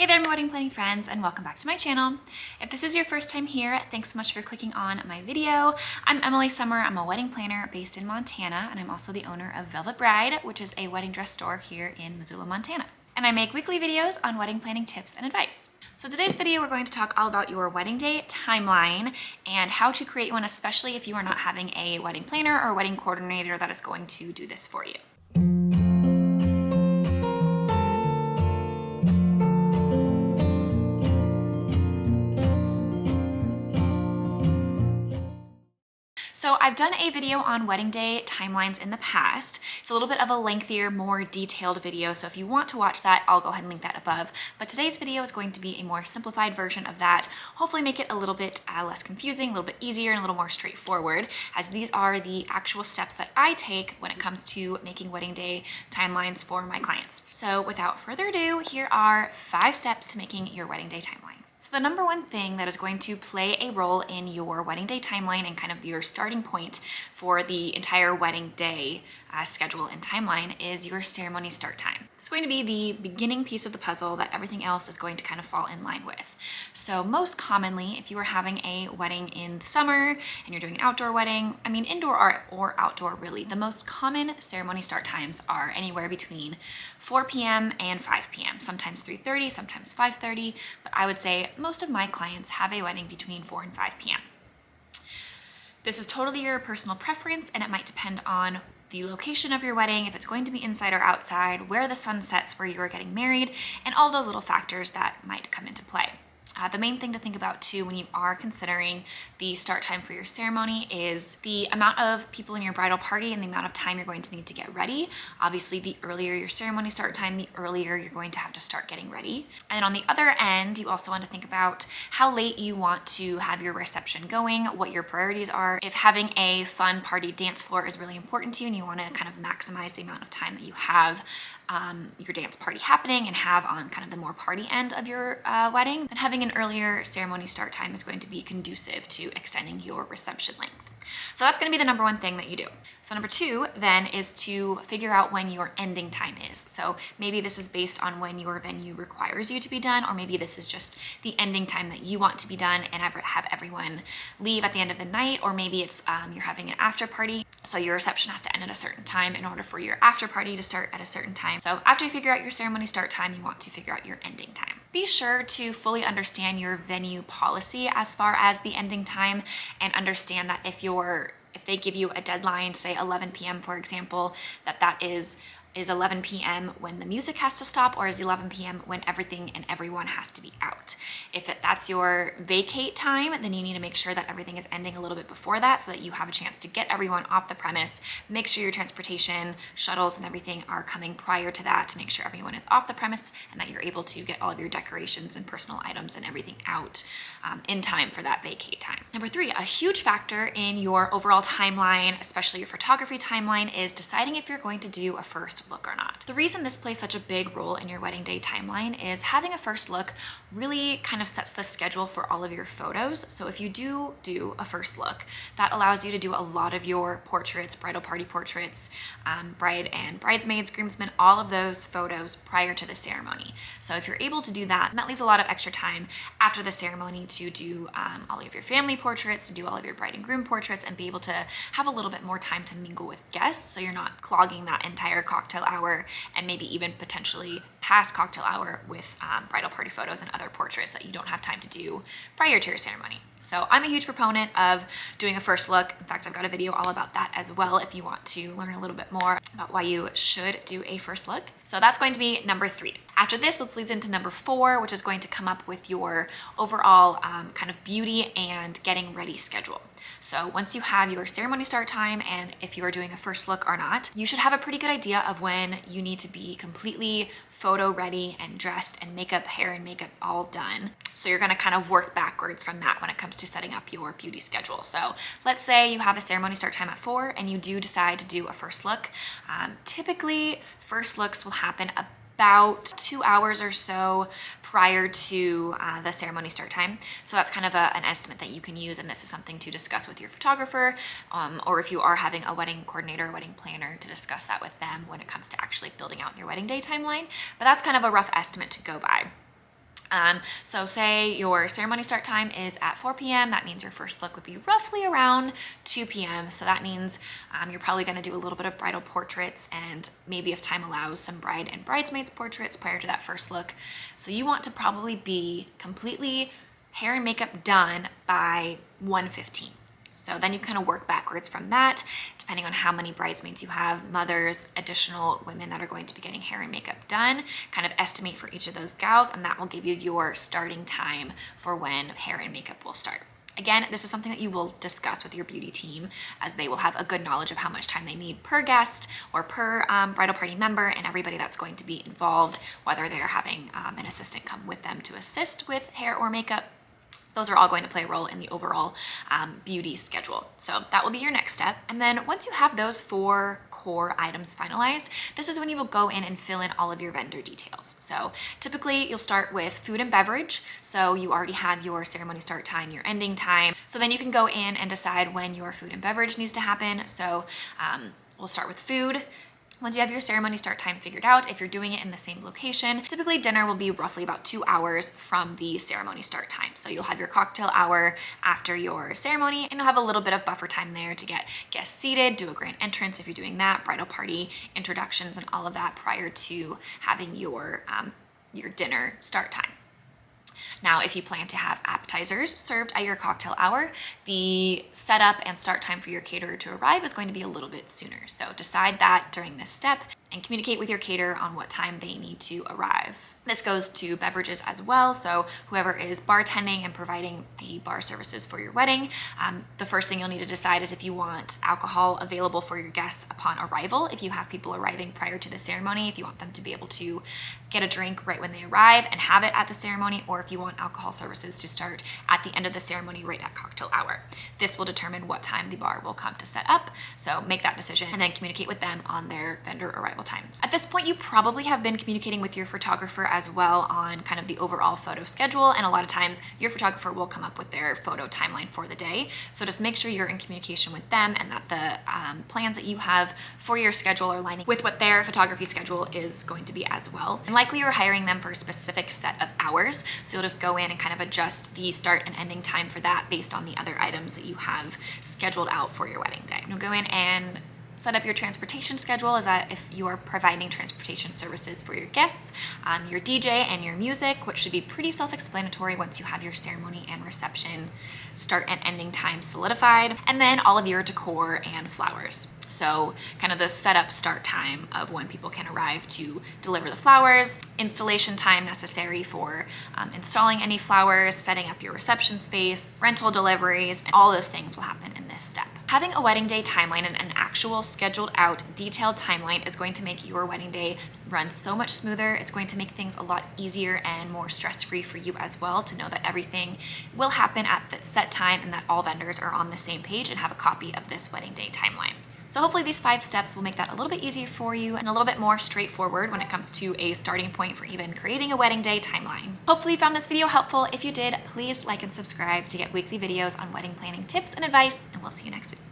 Hey there, my wedding planning friends, and welcome back to my channel. If this is your first time here, thanks so much for clicking on my video. I'm Emily Summer. I'm a wedding planner based in Montana, and I'm also the owner of Velvet Bride, which is a wedding dress store here in Missoula, Montana. And I make weekly videos on wedding planning tips and advice. So today's video, we're going to talk all about your wedding day timeline and how to create one, especially if you are not having a wedding planner or a wedding coordinator that is going to do this for you. So I've done a video on wedding day timelines in the past. It's a little bit of a lengthier, more detailed video, so if you want to watch that, I'll go ahead and link that above. But today's video is going to be a more simplified version of that, hopefully make it a little bit less confusing, a little bit easier, and a little more straightforward, as these are the actual steps that I take when it comes to making wedding day timelines for my clients. So without further ado, here are 5 steps to making your wedding day timeline. So the number one thing that is going to play a role in your wedding day timeline and kind of your starting point for the entire wedding day schedule and timeline is your ceremony start time. It's going to be the beginning piece of the puzzle that everything else is going to kind of fall in line with. So most commonly, if you are having a wedding in the summer and you're doing an outdoor wedding, I mean indoor or outdoor really, the most common ceremony start times are anywhere between 4 p.m. and 5 p.m. Sometimes 3:30, sometimes 5:30, but I would say most of my clients have a wedding between 4 and 5 p.m. This is totally your personal preference, and it might depend on the location of your wedding, if it's going to be inside or outside, where the sun sets where you are getting married, and all those little factors that might come into play. The main thing to think about too when you are considering the start time for your ceremony is the amount of people in your bridal party and the amount of time you're going to need to get ready. Obviously, the earlier your ceremony start time, the earlier you're going to have to start getting ready. And then on the other end, you also want to think about how late you want to have your reception going, what your priorities are. If having a fun party dance floor is really important to you and you want to kind of maximize the amount of time that you have your dance party happening and have on kind of the more party end of your wedding, then having an earlier ceremony start time is going to be conducive to extending your reception length. So that's going to be the number one thing that you do. So number 2 then is to figure out when your ending time is. So maybe this is based on when your venue requires you to be done, or maybe this is just the ending time that you want to be done and have everyone leave at the end of the night, or maybe it's you're having an after party. So your reception has to end at a certain time in order for your after party to start at a certain time. So after you figure out your ceremony start time, you want to figure out your ending time. Be sure to fully understand your venue policy as far as the ending time, and understand that if they give you a deadline, say 11 p.m. for example, that is 11 p.m. when the music has to stop, or is 11 p.m. when everything and everyone has to be out. If that's your vacate time, then you need to make sure that everything is ending a little bit before that so that you have a chance to get everyone off the premise. Make sure your transportation, shuttles, and everything are coming prior to that to make sure everyone is off the premise and that you're able to get all of your decorations and personal items and everything out in time for that vacate time. Number 3, a huge factor in your overall timeline, especially your photography timeline, is deciding if you're going to do a first look or not. The reason this plays such a big role in your wedding day timeline is having a first look really kind of sets the schedule for all of your photos. So if you do a first look, that allows you to do a lot of your portraits, bridal party portraits, bride and bridesmaids, groomsmen, all of those photos prior to the ceremony. So if you're able to do that, that leaves a lot of extra time after the ceremony to do all of your family portraits, to do all of your bride and groom portraits, and be able to have a little bit more time to mingle with guests, so you're not clogging that entire cocktail hour and maybe even potentially past cocktail hour with bridal party photos and other portraits that you don't have time to do prior to your ceremony. So I'm a huge proponent of doing a first look. In fact, I've got a video all about that as well if you want to learn a little bit more about why you should do a first look. So that's going to be number 3. After this, let's lead into number 4, which is going to come up with your overall kind of beauty and getting ready schedule. So once you have your ceremony start time, and if you are doing a first look or not, you should have a pretty good idea of when you need to be completely photo ready and dressed and hair and makeup all done. So you're gonna kind of work backwards from that when it comes to setting up your beauty schedule. So let's say you have a ceremony start time at 4 and you do decide to do a first look. Typically, first looks will happen about 2 hours or so prior to the ceremony start time. So that's kind of an estimate that you can use, and this is something to discuss with your photographer, or if you are having a wedding coordinator or wedding planner, to discuss that with them when it comes to actually building out your wedding day timeline. But that's kind of a rough estimate to go by. So say your ceremony start time is at 4 p.m. That means your first look would be roughly around 2 p.m. So that means you're probably going to do a little bit of bridal portraits and maybe, if time allows, some bride and bridesmaids portraits prior to that first look. So you want to probably be completely hair and makeup done by 1:15. So then you kind of work backwards from that, depending on how many bridesmaids you have, mothers, additional women that are going to be getting hair and makeup done, kind of estimate for each of those gals, and that will give you your starting time for when hair and makeup will start. Again, this is something that you will discuss with your beauty team, as they will have a good knowledge of how much time they need per guest or per bridal party member, and everybody that's going to be involved, whether they are having an assistant come with them to assist with hair or makeup. Those are all going to play a role in the overall beauty schedule. So that will be your next step. And then once you have those 4 core items finalized, this is when you will go in and fill in all of your vendor details. So typically you'll start with food and beverage. So you already have your ceremony start time, your ending time. So then you can go in and decide when your food and beverage needs to happen. So we'll start with food. Once you have your ceremony start time figured out, if you're doing it in the same location, typically dinner will be roughly about 2 hours from the ceremony start time. So you'll have your cocktail hour after your ceremony, and you'll have a little bit of buffer time there to get guests seated, do a grand entrance if you're doing that, bridal party, introductions, and all of that prior to having your dinner start time. Now, if you plan to have appetizers served at your cocktail hour, the setup and start time for your caterer to arrive is going to be a little bit sooner. So decide that during this step and communicate with your caterer on what time they need to arrive. This goes to beverages as well. So whoever is bartending and providing the bar services for your wedding, the first thing you'll need to decide is if you want alcohol available for your guests upon arrival. If you have people arriving prior to the ceremony, if you want them to be able to get a drink right when they arrive and have it at the ceremony, or if you want alcohol services to start at the end of the ceremony right at cocktail hour. This will determine what time the bar will come to set up. So make that decision and then communicate with them on their vendor arrival times. At this point, you probably have been communicating with your photographer as well on kind of the overall photo schedule, and a lot of times your photographer will come up with their photo timeline for the day. So just make sure you're in communication with them and that the plans that you have for your schedule are lining with what their photography schedule is going to be as well. And likely you're hiring them for a specific set of hours, so you'll just go in and kind of adjust the start and ending time for that based on the other items that you have scheduled out for your wedding day. You'll go in and set up your transportation schedule, as that if you are providing transportation services for your guests, your DJ and your music, which should be pretty self-explanatory once you have your ceremony and reception start and ending time solidified, and then all of your decor and flowers. So kind of the setup start time of when people can arrive to deliver the flowers, installation time necessary for installing any flowers, setting up your reception space, rental deliveries, and all those things will happen in this step. Having a wedding day timeline and an actual scheduled out detailed timeline is going to make your wedding day run so much smoother. It's going to make things a lot easier and more stress-free for you as well, to know that everything will happen at the set time and that all vendors are on the same page and have a copy of this wedding day timeline. So hopefully these 5 steps will make that a little bit easier for you and a little bit more straightforward when it comes to a starting point for even creating a wedding day timeline. Hopefully you found this video helpful. If you did, please like and subscribe to get weekly videos on wedding planning tips and advice, and we'll see you next week.